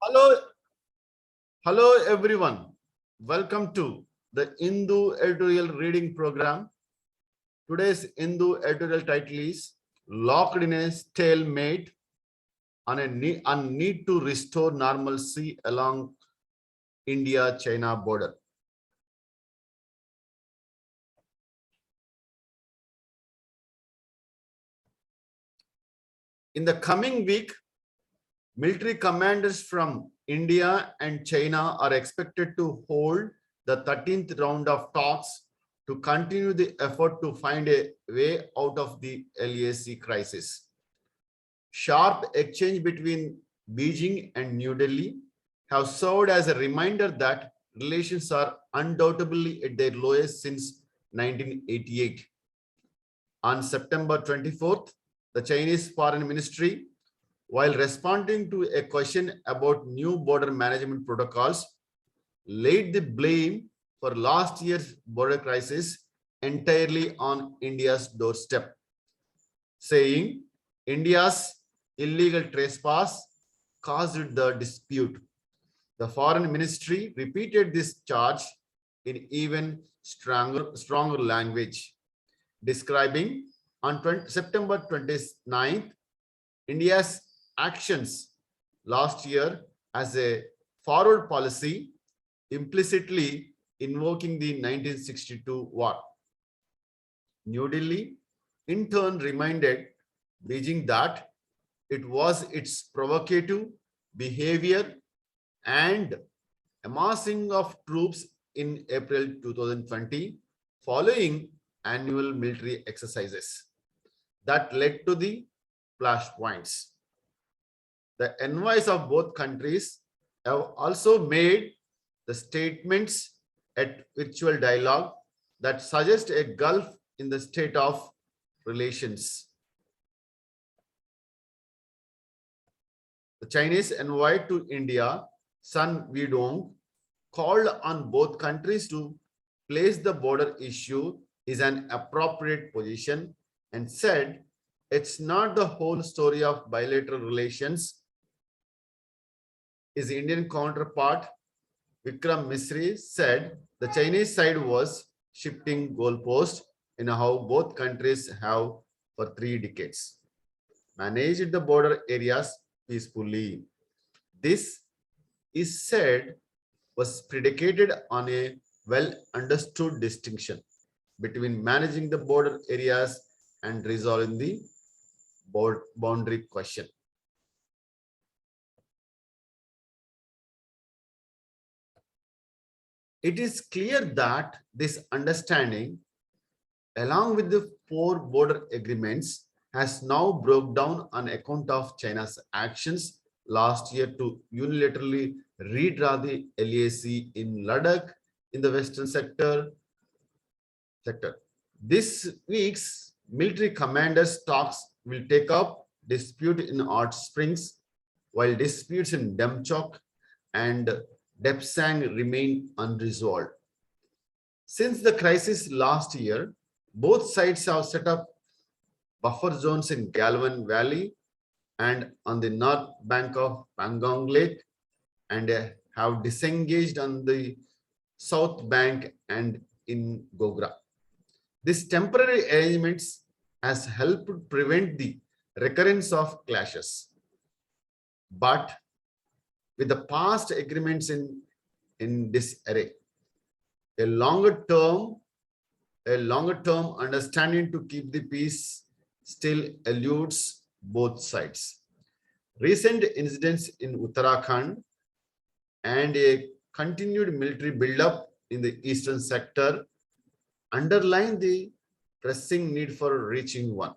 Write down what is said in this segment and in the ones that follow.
Hello, hello everyone. Welcome to the Hindu editorial reading program. Today's Hindu editorial title is Locked in a Stalemate on Need to Restore Normalcy Along India-China Border. In the coming week, military commanders from India and China are expected to hold the 13th round of talks to continue the effort to find a way out of the LAC crisis. Sharp exchange between Beijing and New Delhi have served as a reminder that relations are undoubtedly at their lowest since 1988. On September 24th, the Chinese Foreign Ministry, while responding to a question about new border management protocols, laid the blame for last year's border crisis entirely on India's doorstep, saying India's illegal trespass caused the dispute. The foreign ministry repeated this charge in even stronger language, describing on September 29th India's actions last year as a forward policy, implicitly invoking the 1962 war. New Delhi, in turn, reminded Beijing that it was its provocative behavior and amassing of troops in April 2020 following annual military exercises that led to the flashpoints. The envoys of both countries have also made the statements at virtual dialogue that suggest a gulf in the state of relations. The Chinese envoy to India, Sun Weidong, called on both countries to place the border issue is an appropriate position and said it's not the whole story of bilateral relations. His Indian counterpart, Vikram Misri, said the Chinese side was shifting goalposts in how both countries have for 3 decades managed the border areas peacefully. This is said was predicated on a well understood distinction between managing the border areas and resolving the boundary question. It is clear that this understanding, along with the 4 border agreements, has now broke down on account of China's actions last year to unilaterally redraw the LAC in Ladakh in the western sector. This week's military commanders talks will take up dispute in Hot Springs, while disputes in Demchok and Depsang remain unresolved. Since the crisis last year, both sides have set up buffer zones in Galwan Valley and on the north bank of Pangong Lake, and have disengaged on the south bank and in Gogra. This temporary arrangements has helped prevent the recurrence of clashes. But with the past agreements in disarray, a longer term understanding to keep the peace still eludes both sides. Recent incidents in Uttarakhand and a continued military buildup in the eastern sector underline the pressing need for reaching one.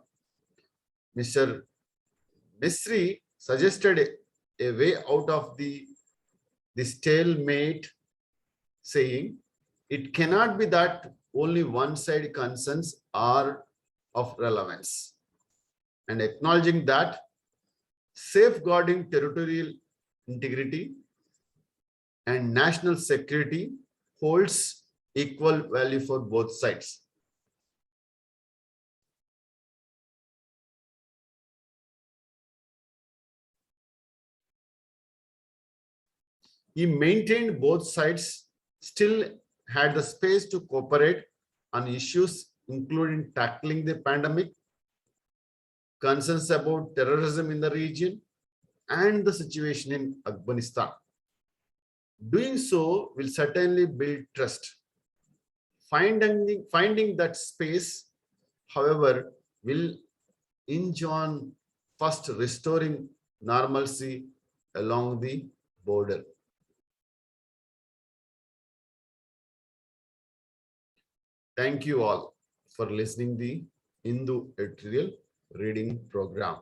Mr. Misri suggested a way out of the stalemate, saying it cannot be that only one side concerns are of relevance, and acknowledging that safeguarding territorial integrity and national security holds equal value for both sides. He maintained both sides still had the space to cooperate on issues including tackling the pandemic, concerns about terrorism in the region, and the situation in Afghanistan. Doing so will certainly build trust. Finding that space, however, will hinge on first restoring normalcy along the border. Thank you all for listening the Hindu editorial reading program.